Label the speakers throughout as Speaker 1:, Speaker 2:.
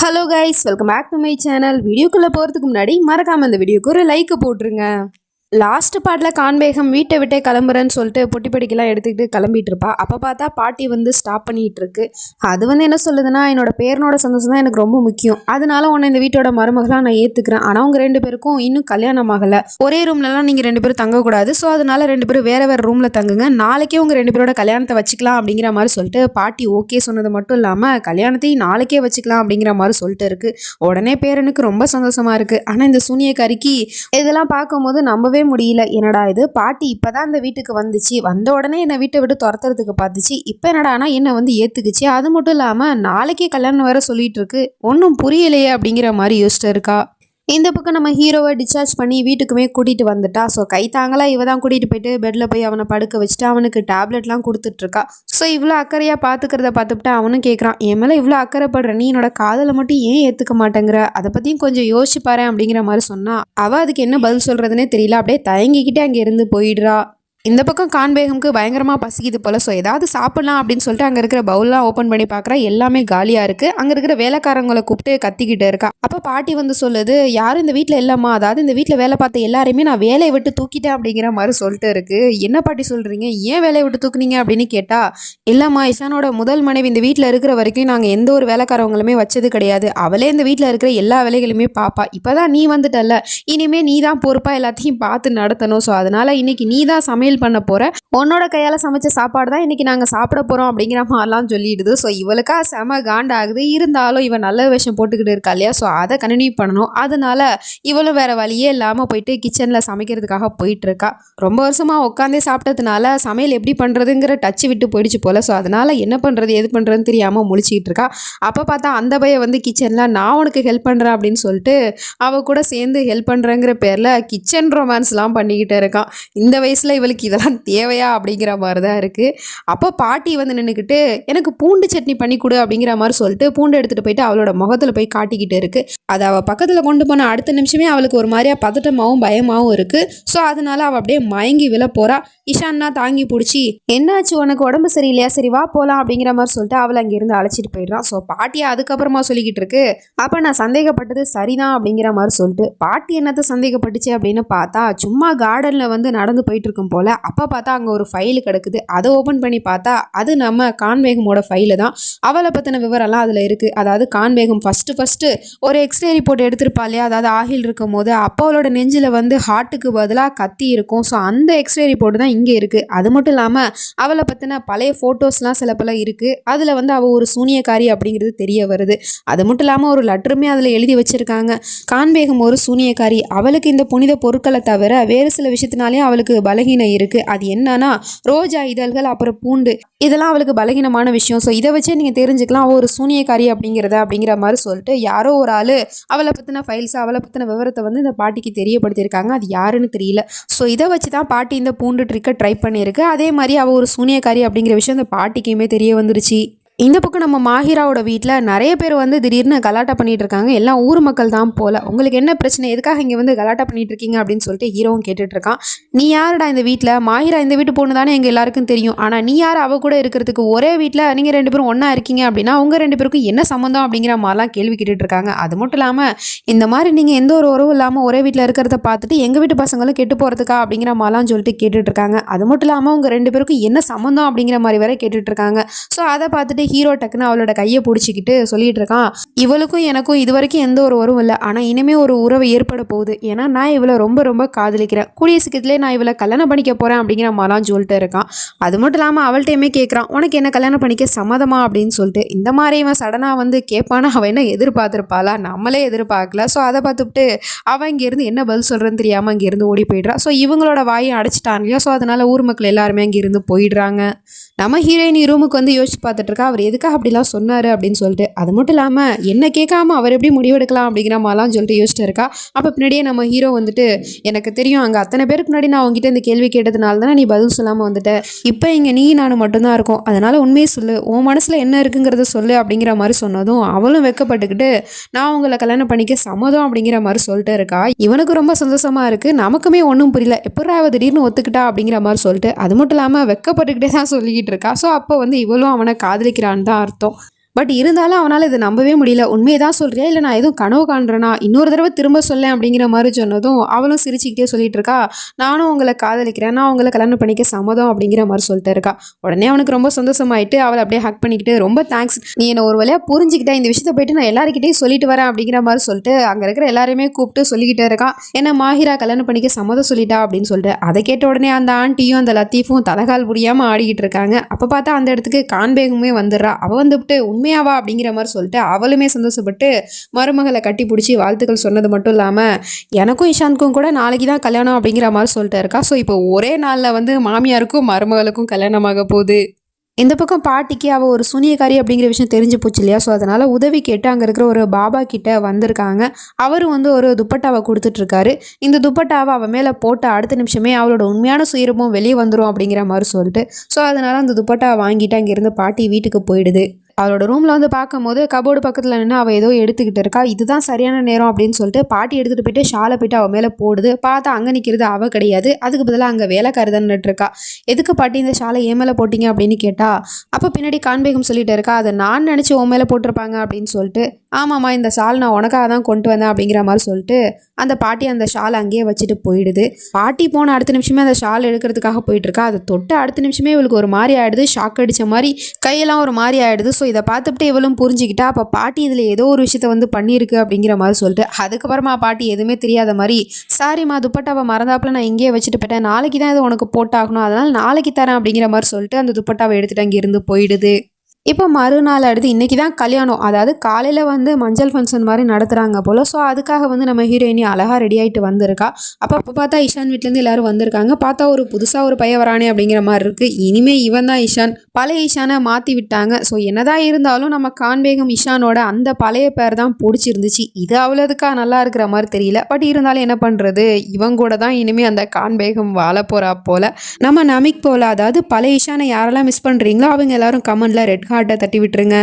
Speaker 1: Hello guys, welcome back to my channel. வீடியோக்குள்ளே போகிறதுக்கு முன்னாடி மறக்காமல் இந்த வீடியோக்கு ஒரு லைக் போட்டுருங்க. லாஸ்ட் பார்ட்டில் கான்பேகம் வீட்டை விட்டே கிளம்புறேன்னு சொல்லிட்டு பொட்டி படிக்கெல்லாம் எடுத்துக்கிட்டு கிளம்பிட்டு இருப்பா. அப்போ பார்த்தா பாட்டி வந்து ஸ்டாப் பண்ணிகிட்டு இருக்கு. அது வந்து என்ன சொல்லுதுன்னா, என்னோட பேரனோட சந்தோஷம் தான் எனக்கு ரொம்ப முக்கியம், அதனால உன்னை இந்த வீட்டோட மருமகளாக நான் ஏற்றுக்கிறேன். ஆனால் அவங்க ரெண்டு பேருக்கும் இன்னும் கல்யாணம் ஆகலை, ஒரே ரூம்லலாம் நீங்கள் ரெண்டு பேரும் தங்கக்கூடாது, ஸோ அதனால ரெண்டு பேரும் வேறு வேறு ரூமில் தங்குங்க, நாளைக்கே உங்கள் ரெண்டு பேரோட கல்யாணத்தை வச்சுக்கலாம் அப்படிங்கிற மாதிரி சொல்லிட்டு பாட்டி ஓகே சொன்னது மட்டும் இல்லாமல் கல்யாணத்தையும் நாளைக்கே வச்சுக்கலாம் அப்படிங்கிற மாதிரி சொல்லிட்டு இருக்கு. உடனே பேரனுக்கு ரொம்ப சந்தோஷமா இருக்குது. ஆனால் இந்த சூனியக்காரிக்கு இதெல்லாம் பார்க்கும்போது நம்பவே முடியல. என்னடா இது, பாட்டி இப்பதான் இந்த வீட்டுக்கு வந்துச்சு, வந்த உடனே என்னை வீட்டை விட்டு துரத்துறதுக்கு பார்த்துச்சு, இப்போ என்னடானா என்னை வந்து ஏத்துக்குச்சு, அது மட்டும் இல்லாம நாளைக்கே கல்யாணம் வேற சொல்லிட்டு இருக்கு, ஒன்றும் புரியலையே அப்படிங்கிற மாதிரி யோசிச்சு இருக்கா. இந்த பக்கம் நம்ம ஹீரோவை டிஸ்சார்ஜ் பண்ணி வீட்டுக்குமே கூட்டிகிட்டு வந்துட்டா. ஸோ கை தாங்களா இவ தான் கூட்டிகிட்டு போயிட்டு பெட்டில் போய் அவனை படுக்க வச்சுட்டு அவனுக்கு டேப்லெட்லாம் கொடுத்துட்ருக்கா. ஸோ இவ்வளோ அக்கறையாக பார்த்துக்கிறத பார்த்துக்கிட்டு அவனும் கேட்குறான், என் மேலே இவ்வளோ அக்கறைப்படுற நீ என்னோட காதலை மட்டும் ஏன் ஏற்றுக்க மாட்டேங்கிற, அதை பற்றியும் கொஞ்சம் யோசிச்சு பாரு அப்படிங்கிற மாதிரி சொன்னா. அவள் அதுக்கு என்ன பதில் சொல்கிறதுனே தெரியல, அப்படியே தயங்கிக்கிட்டே அங்கே இருந்து போயிடுறா. இந்த பக்கம் கான்பேகம்க்கு பயங்கரமாக பசிக்குது போல். ஸோ ஏதாவது சாப்பிட்லாம் அப்படின்னு சொல்லிட்டு அங்கே இருக்கிற பவுல்லாம் ஓப்பன் பண்ணி பார்க்குறா, எல்லாமே காலியாக இருக்குது. அங்கே இருக்கிற வேலைக்காரங்களை கூப்பிட்டு கத்திக்கிட்டு இருக்கா. அப்போ பாட்டி வந்து சொல்லுது, யாரும் இந்த வீட்டில் இல்லைம்மா, அதாவது இந்த வீட்டில் வேலை பார்த்த எல்லாருமே நான் வேலையை விட்டு தூக்கிட்டேன் அப்படிங்கிற மாதிரி சொல்லிட்டு இருக்கு. என்ன பாட்டி சொல்கிறீங்க, ஏன் வேலையை விட்டு தூக்குனீங்க அப்படின்னு கேட்டால், இல்லைம்மா, இஷானோட முதல் மனைவி இந்த வீட்டில் இருக்கிற வரைக்கும் நாங்கள் எந்த ஒரு வேலைக்காரவங்களுமே வச்சது கிடையாது, அவளே இந்த வீட்டில் இருக்கிற எல்லா வேலைகளுமே பாப்பா, இப்போ தான் நீ வந்துட்டல்ல, இனிமேல் நீ தான் பொறுப்பாக எல்லாத்தையும் பார்த்து நடத்தணும், ஸோ அதனால் இன்னைக்கு நீ தான் சமையல் பண்ண போற, உன்னோட கையால சமைச்ச சாப்பாடு தான் இன்னைக்கு நாங்க சாப்பிட போறோம் அப்படிங்கிற மாதிரிலாம் சொல்லிடுது. ஸோ இவளுக்கா செம காண்டாகுது. இருந்தாலும் இவன் நல்ல விஷயம் போட்டுக்கிட்டு இருக்கா இல்லையா, ஸோ அதை கண்டினியூ பண்ணணும். அதனால இவளும் வேற வழியே இல்லாமல் போயிட்டு கிச்சனில் சமைக்கிறதுக்காக போயிட்டு இருக்கா. ரொம்ப வருஷமா உட்காந்தே சாப்பிட்டதுனால சமையல் எப்படி பண்றதுங்கிற டச்சு விட்டு போயிடுச்சு போல. ஸோ அதனால என்ன பண்றது எது பண்றதுன்னு தெரியாம முழிச்சிக்கிட்டு இருக்கா. அப்போ பார்த்தா அந்த பையன் வந்து கிச்சனில் நான் உனக்கு ஹெல்ப் பண்றேன் அப்படின்னு சொல்லிட்டு அவ கூட சேர்ந்து ஹெல்ப் பண்றேங்கிற பேர்ல கிச்சன் ரொமான்ஸ்லாம் பண்ணிக்கிட்டு இருக்கான். இந்த வயசுல இவளுக்கு இதெல்லாம் தேவையா அப்படிங்கிற மாதிரி தான் இருக்குது. அப்போ பாட்டி வந்து நின்றுக்கிட்டு எனக்கு பூண்டு சட்னி பண்ணி கொடு அப்படிங்கிற மாதிரி சொல்லிட்டு பூண்டு எடுத்துகிட்டு போயிட்டு அவளோட முகத்தில் போய் காட்டிக்கிட்டு இருக்கு. அதை அவள் பக்கத்தில் கொண்டு போன அடுத்த நிமிஷமே அவளுக்கு ஒரு மாதிரியா பதட்டமாகவும் பயமாகவும் இருக்குது. ஸோ அதனால அவள் அப்படியே மயங்கி விழ போகிறா. இஷான்னா தாங்கி பிடிச்சி, என்னாச்சு உனக்கு உடம்பு சரியில்லையா, சரி வா போகலாம் அப்படிங்கிற மாதிரி சொல்லிட்டு அவளை அங்கேருந்து அழைச்சிட்டு போயிடுறான். ஸோ பாட்டியை அதுக்கப்புறமா சொல்லிக்கிட்டு இருக்கு, அப்போ நான் சந்தேகப்பட்டது சரிதான் அப்படிங்கிற மாதிரி சொல்லிட்டு பாட்டி என்னத்தை சந்தேகப்பட்டுச்சு அப்படின்னு பார்த்தா, சும்மா கார்டனில் வந்து நடந்து போயிட்டு இருக்கும் போல. அப்போ பார்த்தா அங்கே ஒரு ஃபைலு கிடக்குது. அதை ஓப்பன் பண்ணி பார்த்தா அது நம்ம கான்பேகமோட ஃபைலு தான். அவளை பற்றின விவரம்லாம் அதில் இருக்குது. அதாவது கான்பேகம் ஃபஸ்ட்டு ஒரு எக்ஸ்ரே ரிப்போர்ட் எடுத்திருப்பா இல்லையா, அதாவது ஆகில் இருக்கும் போது அப்போ அவளோட நெஞ்சில் வந்து ஹார்ட்டுக்கு பதிலாக கத்தி இருக்கும். ஸோ அந்த எக்ஸ்ரே ரிப்போர்ட் தான் இங்கே இருக்குது. அது மட்டும் இல்லாமல் அவளை பற்றின பழைய ஃபோட்டோஸ்லாம் சில பல இருக்குது. அதில் வந்து அவள் ஒரு சூனியக்காரி அப்படிங்கிறது தெரிய வருது. அது மட்டும் இல்லாமல் ஒரு லெட்டருமே அதில் எழுதி வச்சுருக்காங்க, கான்பேகம் ஒரு சூனியக்காரி, அவளுக்கு இந்த புனித பொருட்களை தவிர வேறு சில விஷயத்தினாலேயும் அவளுக்கு பலகீனம் இருக்குது. அது என்னன்னா ரோஜா இதழ்கள் அப்புறம் பூண்டு, இதெல்லாம் அவளுக்கு பலகீனமான விஷயம். ஸோ இதை வச்சே நீங்கள் தெரிஞ்சுக்கலாம் ஒரு சூனியக்காரி அப்படிங்கிற மாதிரி சொல்லிட்டு யாரோ ஒரு ஆள் அவளை பற்றின ஃபைல்ஸ் அவளை பற்றின விவரத்தை வந்து இந்த பாட்டிக்கு தெரியப்படுத்தியிருக்காங்க. அது யாருன்னு தெரியல. ஸோ இதை வச்சு தான் பாட்டி இந்த பூண்டு ட்ரிக்கை ட்ரை பண்ணியிருக்கு. அதே மாதிரி அவள் ஒரு சூனியக்காரி அப்படிங்கிற விஷயம் இந்த பாட்டிக்குமே தெரிய வந்துருச்சு. இந்த பக்கம் நம்ம மாஹிராவோட வீட்டில் நிறைய பேர் வந்து திடீர்னு கலாட்டா பண்ணிட்டு இருக்காங்க. எல்லாம் ஊர் மக்கள் தான் போல. உங்களுக்கு என்ன பிரச்சனை, எதுக்காக இங்கே வந்து கலாட்டா பண்ணிட்டு இருக்கீங்க அப்படின்னு சொல்லிட்டு ஹீரோவும் கேட்டுட்டு இருக்கான். நீ யாருடா இந்த வீட்டில், மாஹிரா இந்த வீட்டு பொண்ணு தானே எங்கள் எல்லாருக்கும் தெரியும், ஆனால் நீ யார் அவ கூட இருக்கிறதுக்கு, ஒரே வீட்டில் நீங்கள் ரெண்டு பேரும் ஒன்றா இருக்கீங்க அப்படின்னா உங்கள் ரெண்டு பேருக்கும் என்ன சம்மந்தம் அப்படிங்கிற மாதிரிலாம் கேள்வி கேட்டுட்டு இருக்காங்க. அது மட்டும் இல்லாமல் இந்த மாதிரி நீங்கள் எந்த ஒரு உறவும் இல்லாமல் ஒரே வீட்டில் இருக்கிறத பார்த்துட்டு எங்கள் வீட்டு பசங்களும் கெட்டு போகிறதுக்கா அப்படிங்கிற மாதிரிலாம் சொல்லிட்டு கேட்டுட்டு இருக்காங்க. அது மட்டும் இல்லாமல் உங்கள் ரெண்டு பேருக்கும் என்ன சம்மந்தம் அப்படிங்கிற மாதிரி வேற கேட்டுட்டு இருக்காங்க. ஸோ அதை பார்த்துட்டு ஹீரோ டக்குன்னு அவளோட கையை பிடிச்சிக்கிட்டு சொல்லிட்டு இருக்கான், இவளுக்கும் எனக்கும் இது வரைக்கும் எந்த ஒரு உறவும் இல்லை, ஆனால் இனிமே ஒரு உறவு ஏற்பட போகுது, ஏன்னா நான் இவளை ரொம்ப ரொம்ப காதலிக்கிறேன், கூடிய சீக்கிரத்திலே நான் இவளை கல்யாணம் பண்ணிக்க போறேன் அப்படிங்கிற மாதிரிலாம் சொல்லிட்டு இருக்கான். அது மட்டும் இல்லாமல் அவள்கிட்டயுமே கேட்குறான், உனக்கு என்ன கல்யாணம் பண்ணிக்க சம்மதமா அப்படின்னு சொல்லிட்டு. இந்த மாதிரி இவன் சடனாக வந்து கேட்பானா, அவன் என்ன எதிர்பார்த்துருப்பாளா, நம்மளே எதிர்பார்க்கல. ஸோ அதை பார்த்துட்டு அவன் இங்கேருந்து என்ன பதில் சொல்கிறேன்னு தெரியாமல் அங்கேருந்து ஓடி போயிடுறான். ஸோ இவங்களோட வாயை அடைச்சிட்டான் இல்லையா, ஸோ அதனால ஊர் மக்கள் எல்லாருமே அங்கேருந்து போயிடுறாங்க. நம்ம ஹீரோயின் ரூமுக்கு வந்து யோசிச்சு பார்த்துட்டு இருக்கா, அவர் எதுக்காக அப்படிலாம் சொன்னார் அப்படின்னு சொல்லிட்டு. அது மட்டும் இல்லாமல் என்ன கேட்காம அவர் எப்படி முடிவெடுக்கலாம் அப்படிங்கிற மாதிரிலாம் சொல்லிட்டு யோசிச்சுட்டு இருக்கா. அப்போ பின்னாடியே நம்ம ஹீரோ வந்துட்டு, எனக்கு தெரியும் அங்கே அத்தனை பேருக்கு முன்னாடி நான் உங்ககிட்ட இந்த கேள்வி கேட்டதுனால தானே நீ பதில் சொல்லாமல் வந்துட்டேன், இப்போ இங்கே நீ நான் மட்டும்தான் இருக்கும், அதனால் உண்மையை சொல்லு, உன் மனசில் என்ன இருக்குங்கிறத சொல்லு அப்படிங்கிற மாதிரி சொன்னதும் அவளும் வெட்கப்பட்டுக்கிட்டு நான் உங்களை கல்யாணம் பண்ணிக்க சம்மதம் அப்படிங்கிற மாதிரி சொல்லிட்டு இருக்கா. இவனுக்கு ரொம்ப சந்தோஷமா இருக்கு, நமக்குமே ஒன்றும் புரியல, எப்படா அவ திடீர்னு ஒத்துக்கிட்டா அப்படிங்கிற மாதிரி சொல்லிட்டு. அது மட்டும் இல்லாமல் வெட்கப்பட்டுக்கிட்டே தான் சொல்லிக்கிட்டு இருக்கா. ஸோ அப்போ வந்து இவளும் அவனை காதலிக்கிறான்னு தான் அர்த்தம். பட் இருந்தாலும் அவனால் இதை நம்பவே முடியல. உண்மையை தான் சொல்றியா இல்லை நான் எதுவும் கனவு காண்றேனா, இன்னொரு தடவை திரும்ப சொல்லேன் அப்படிங்கிற மாதிரி சொன்னதும் அவளும் சிரிச்சுக்கிட்டே சொல்லிட்டு இருக்கா, நானும் உங்களை காதலிக்கிறேன், நான் உங்களை கல்யாணம் பண்ணிக்க சம்மதம் அப்படிங்கிற மாதிரி சொல்லிட்டு இருக்கா. உடனே அவனுக்கு ரொம்ப சந்தோஷமாயிட்டு அவளை அப்படியே ஹக் பண்ணிக்கிட்டு, ரொம்ப தேங்க்ஸ், நீ என்ன ஒரு வழியாக புரிஞ்சுக்கிட்டேன், இந்த விஷயத்தை போயிட்டு நான் எல்லாருக்கிட்டையும் சொல்லிட்டு வரேன் அப்படிங்கிற மாதிரி சொல்லிட்டு அங்கே இருக்கிற எல்லாருமே கூப்பிட்டு சொல்லிக்கிட்டே இருக்கான். என்ன மாஹிரா கல்யாணம் பண்ணிக்க சம்மதம் சொல்லிட்டா அப்படின்னு சொல்லிட்டு. அதை கேட்ட உடனே அந்த ஆண்டியும் அந்த லத்தீஃபும் தலைகால் புரியாமல் ஆடிக்கிட்டு இருக்காங்க. அப்போ பார்த்தா அந்த இடத்துக்கு கான்பேகுமே வந்துடுறா. அவள் வந்துவிட்டு உண்மையாவா அப்படிங்கிற மாதிரி சொல்லிட்டு அவளுமே சந்தோஷப்பட்டு மருமகளை கட்டி பிடிச்சி வாழ்த்துக்கள் சொன்னது மட்டும் இல்லாமல் எனக்கும் இஷானுக்கும் கூட நாளைக்கு தான் கல்யாணம் அப்படிங்கிற மாதிரி சொல்லிட்டு இருக்கா. ஸோ இப்போ ஒரே நாளில் வந்து மாமியாருக்கும் மருமகளுக்கும் கல்யாணமாக போகுது. இந்த பக்கம் பாட்டிக்கு அவள் ஒரு சூனியக்காரி அப்படிங்கிற விஷயம் தெரிஞ்சு போச்சு இல்லையா. ஸோ அதனால் உதவி கேட்டு அங்கே இருக்கிற ஒரு பாபா கிட்ட வந்திருக்காங்க. அவர் வந்து ஒரு துப்பட்டாவை கொடுத்துட்ருக்காரு. இந்த துப்பட்டாவை அவள் மேலே போட்ட அடுத்த நிமிஷமே அவளோட உண்மையான சுயரூபம் வெளியே வந்துடும் அப்படிங்கிற மாதிரி சொல்லிட்டு, ஸோ அதனால் அந்த துப்பட்டாவை வாங்கிட்டு அங்கேருந்து பாட்டி வீட்டுக்கு போயிடுது. அவளோட ரூமில் வந்து பார்க்கும்போது கபோர்டு பக்கத்தில் நின்று அவள் ஏதோ எடுத்துக்கிட்டு இருக்கா. இதுதான் சரியான நேரம் அப்படின்னு சொல்லிட்டு பாட்டி எடுத்துகிட்டு போயிட்டு ஷாலை போயிட்டு அவள் மேலே போடுது. பார்த்தா அங்கே நிற்கிறது அவள் கிடையாது, அதுக்கு பதிலாக அங்கே வேலைக்காரி தான் நின்றுட்டுருக்கா. எதுக்கு பாட்டி இந்த ஷாலை ஏன் மேலே போட்டிங்க அப்படின்னு கேட்டா, அப்போ பின்னாடி கான்பேகம் சொல்லிட்டு இருக்கா, அதை நான் நினச்சி உன் மேலே போட்டிருப்பாங்க அப்படின்னு சொல்லிட்டு. ஆமாம்மா, இந்த ஷால் நான் உனக்காக தான் கொண்டு வந்தேன் அப்படிங்கிற மாதிரி சொல்லிட்டு அந்த பாட்டி அந்த ஷால் அங்கேயே வச்சுட்டு போயிடுது. பாட்டி போன அடுத்த நிமிஷமே அந்த ஷால் எடுக்கிறதுக்காக போயிட்டுருக்கா. அதை தொட்டு அடுத்த நிமிஷமே இவளுக்கு ஒரு மாதிரி ஆகிடுது, ஷாக் அடித்த மாதிரி கையெல்லாம் ஒரு மாதிரி ஆகிடுது. ஸோ இதை பார்த்துட்டு இவளும் புரிஞ்சுக்கிட்டா, அப்போ பாட்டி இதில் ஏதோ ஒரு விஷயத்த வந்து பண்ணியிருக்கு அப்படிங்கிற மாதிரி சொல்லிட்டு அதுக்கப்புறமா பாட்டி எதுவுமே தெரியாத மாதிரி, சாரிம்மா துப்பட்டாவை மறந்தாப்புல நான் இங்கேயே வச்சுட்டு போயிட்டேன், நாளைக்கு தான் இது உனக்கு போட்டாகணும், அதனால் நாளைக்கு தரேன் அப்படிங்கிற மாதிரி சொல்லிட்டு அந்த துப்பட்டாவை எடுத்துகிட்டு அங்கேருந்து போயிடுது. இப்போ மறுநாள் அடுத்து இன்றைக்கி தான் கல்யாணம், அதாவது காலையில் வந்து மஞ்சள் ஃபங்க்ஷன் மாதிரி நடத்துகிறாங்க போல். ஸோ அதுக்காக வந்து நம்ம ஹீரோயினி அழகாக ரெடி ஆகிட்டு வந்திருக்கா. அப்போ பார்த்தா இஷான் வீட்டிலேருந்து எல்லோரும் வந்திருக்காங்க. பார்த்தா ஒரு புதுசாக ஒரு பையன் வரானே அப்படிங்கிற மாதிரி இருக்குது. இனிமேல் இவன் தான் இஷான், பழைய இஷானை மாற்றி விட்டாங்க. ஸோ என்னதான் இருந்தாலும் நம்ம கான்பேகம் இஷானோட அந்த பழைய பேர் தான் பிடிச்சிருந்துச்சு. இது அவ்வளோதுக்கா நல்லா இருக்கிற மாதிரி தெரியல. பட் இருந்தாலும் என்ன பண்ணுறது, இவங்க கூட தான் இனிமேல் அந்த கான்பேகம் வாழ போகிறா போல். நம்ம நமிக் போல், அதாவது பழைய இஷானை யாரெல்லாம் மிஸ் பண்ணுறீங்களோ அவங்க எல்லாரும் கமெண்டில் ரெட் ஹார்ட்டை தட்டி விட்டுருங்க.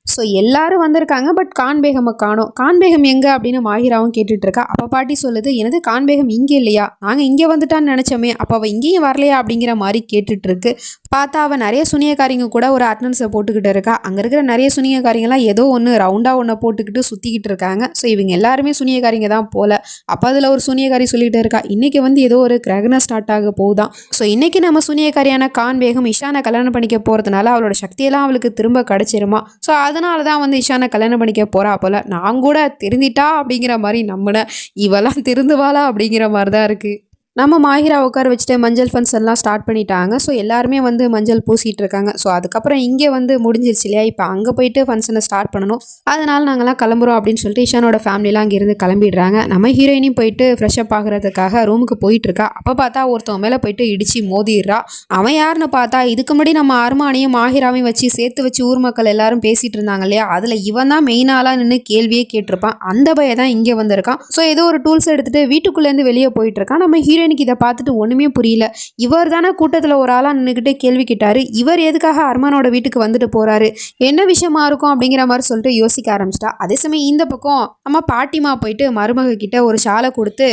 Speaker 1: ஸோ எல்லாரும் வந்திருக்காங்க, பட் கான்பேகமை காணோம். கான்பேகம் எங்கே அப்படின்னு மாஹிராவும் கேட்டுட்டு இருக்கா. அப்போ பாட்டி சொல்லுது, எனது கான்பேகம் இங்கே இல்லையா, நாங்கள் இங்கே வந்துட்டான்னு நினச்சோமே, அப்போ அவள் இங்கேயும் வரலையா அப்படிங்கிற மாதிரி கேட்டுட்ருக்கு. பார்த்தா அவள் நிறைய சுனியக்காரிங்க கூட ஒரு அட்டனன்ஸை போட்டுக்கிட்டு இருக்கா. அங்கே இருக்கிற நிறைய சுனியக்காரிங்கெல்லாம் ஏதோ ஒன்று ரவுண்டாக ஒன்றை போட்டுக்கிட்டு சுற்றிக்கிட்டு இருக்காங்க. ஸோ இவங்க எல்லாருமே சுனியக்காரிங்க தான் போல். அப்போ அதில் ஒரு சுனியக்காரி சொல்லிகிட்டு இருக்கா, இன்றைக்கி வந்து ஏதோ ஒரு கிரகணம் ஸ்டார்ட் ஆக போகுதான். ஸோ இன்றைக்கி நம்ம சுனியக்காரியான கான்பேகம் இஷானை கல்யாணம் பண்ணிக்க போகிறதுனால அவளோட சக்தியெல்லாம் அவளுக்கு திரும்ப கிடச்சிருமா. ஸோ அதனால தான் வந்து இஷானை கல்யாணம் பண்ணிக்க போகிறா போல். நான் கூட திருந்திட்டா அப்படிங்கிற மாதிரி நம்பினேன், இவெல்லாம் திருந்துவாளா அப்படிங்கிற மாதிரி தான் இருக்குது. நம்ம மாஹிரா உட்கார வச்சுட்டு மஞ்சள் ஃபங்க்ஷன் எல்லாம் ஸ்டார்ட் பண்ணிட்டாங்க. ஸோ எல்லாருமே வந்து மஞ்சள் பூசிகிட்டு இருக்காங்க. ஸோ அதுக்கப்புறம் இங்கே வந்து முடிஞ்சிருச்சு இல்லையா, இப்போ அங்கே போயிட்டு ஃபங்க்ஷனை ஸ்டார்ட் பண்ணணும். அதனால் நாங்கள்லாம் கிளம்புறோம் அப்படின்னு சொல்லிட்டு இஷானோட ஃபேமிலிலாம் அங்கேருந்து கிளம்பிடுறாங்க. நம்ம ஹீரோயினையும் போயிட்டு ஃப்ரெஷ்அப் ஆகிறதுக்காக ரூமுக்கு போயிட்டுருக்கா. அப்போ பார்த்தா ஒருத்தவங்க மேலே போயிட்டு இடித்து மோதிடுறா. அவன் யாருன்னு பார்த்தா இதுக்கு முன்னாடி நம்ம அருமானையும் மாஹிராவையும் வச்சு சேர்த்து வச்சு ஊர் மக்கள் எல்லாரும் பேசிகிட்டு இருந்தாங்க இல்லையா, அதில் இவன் தான் மெயினாலாம் நின்று கேள்வியே கேட்டிருப்பான். அந்த பையன் தான் இங்கே வந்திருக்கான். ஸோ ஏதோ ஒரு டூல்ஸ் எடுத்துகிட்டு வீட்டுக்குள்ளேருந்து வெளியே போயிட்டுருக்கான். நம்ம எனக்கு இதை பார்த்துட்டு ஒன்றுமே புரியல. இவர் தானே கூட்டத்தில் ஒரு ஆளாக நின்றுக்கிட்டே கேள்வி கேட்டார், இவர் எதுக்காக அர்மானோட வீட்டுக்கு வந்துட்டு போகிறாரு, என்ன விஷயமா இருக்கும் அப்படிங்கிற மாதிரி சொல்லிட்டு யோசிக்க ஆரம்பிச்சிட்டா. அதே சமயம் இந்த பக்கம் நம்ம பாட்டிமா போயிட்டு மருமக கிட்ட ஒரு ஷாலை கொடுத்து,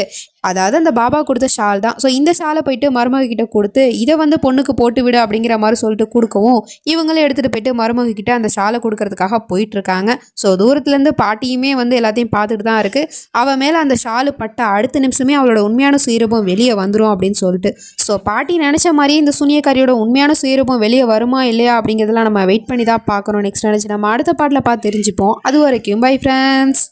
Speaker 1: அதாவது அந்த பாபா கொடுத்த ஷால் தான். ஸோ இந்த ஷாலை போயிட்டு மருமக கிட்ட கொடுத்து, இதை வந்து பொண்ணுக்கு போட்டு விடு அப்படிங்கிற மாதிரி சொல்லிட்டு கொடுக்கவும் இவங்களும் எடுத்துகிட்டு போயிட்டு மருமக கிட்ட அந்த ஷாலை கொடுக்கறதுக்காக போயிட்டுருக்காங்க. ஸோ தூரத்துலேருந்து பாட்டியுமே வந்து எல்லாத்தையும் பார்த்துட்டு தான் இருக்குது. அவள் மேலே அந்த ஷாலு பட்ட அடுத்த நிமிஷமே அவளோட உண்மையான சுயரூபம் வெளியே வந்துடும் அப்படின்னு சொல்லிட்டு. ஸோ பாட்டி நினச்ச மாதிரியே இந்த சூனியக்காரியோட உண்மையான சுயரூபம் வெளியே வருமா இல்லையா அப்படிங்கிறதெல்லாம் நம்ம வெயிட் பண்ணி தான் பார்க்கணும். நெக்ஸ்ட் நினச்சி நம்ம அடுத்த பாட்டில் பார்த்து தெரிஞ்சுப்போம். அது வரைக்கும் பை ஃப்ரெண்ட்ஸ்.